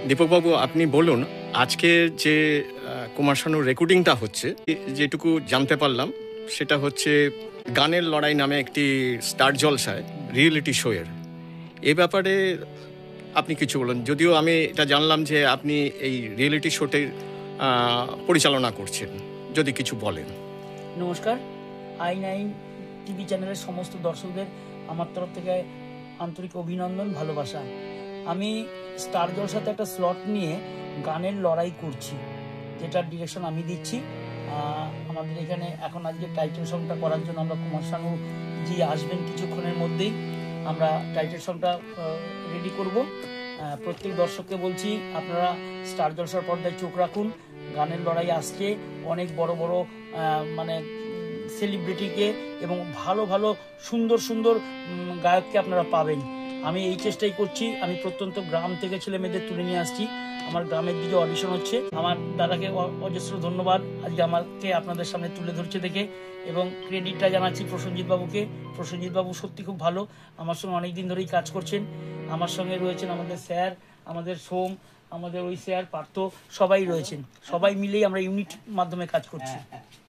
দীপকবাবু, আপনি বলুন আজকে যে কুমার শানুর রেকর্ডিংটা হচ্ছে, যেটুকু জানতে পারলাম সেটা হচ্ছে গানের লড়াই নামে একটি স্টার জলসায় রিয়েলিটি শো এর। এ ব্যাপারে আপনি কিছু বলুন। যদিও আমি এটা জানলাম যে আপনি এই রিয়েলিটি শোতে পরিচালনা করছেন, যদি কিছু বলেন। নমস্কার, i9 টিভি চ্যানেলের সমস্ত দর্শকদের আমার তরফ থেকে আন্তরিক অভিনন্দন, ভালোবাসা। আমি স্টার জলসাতে একটা স্লট নিয়ে গানের লড়াই করছি, যেটার ডিরেকশন আমি দিচ্ছি। আমাদের এখানে এখন আজকে টাইটেল সংটা করার জন্য আমরা কুমার শানু জি আসবেন কিছুক্ষণের মধ্যেই। আমরা টাইটেল সংটা রেডি করব। প্রত্যেক দর্শককে বলছি, আপনারা স্টার জলসার পর্দায় চোখ রাখুন। গানের লড়াই আসছে, অনেক বড় বড় মানে সেলিব্রিটিকে এবং ভালো ভালো সুন্দর সুন্দর গায়ককে আপনারা পাবেন। আমি এই চেষ্টাই করছি। আমি প্রত্যন্ত গ্রাম থেকে ছেলে মেয়েদের তুলে নিয়ে আসছি। আমার গ্রামের দিকে অডিশন হচ্ছে। আমার দাদাকে অজস্র ধন্যবাদ আজকে আমাকে আপনাদের সামনে তুলে ধরছে দেখে, এবং ক্রেডিটটা জানাচ্ছি প্রসেনজিৎ বাবুকে। প্রসেনজিৎ বাবু সত্যি খুব ভালো, আমার সঙ্গে অনেকদিন ধরেই কাজ করছেন। আমার সঙ্গে রয়েছেন আমাদের স্যার, আমাদের সোম, আমাদের ওই স্যার পার্থ, সবাই রয়েছেন। সবাই মিলেই আমরা ইউনিট মাধ্যমে কাজ করছি।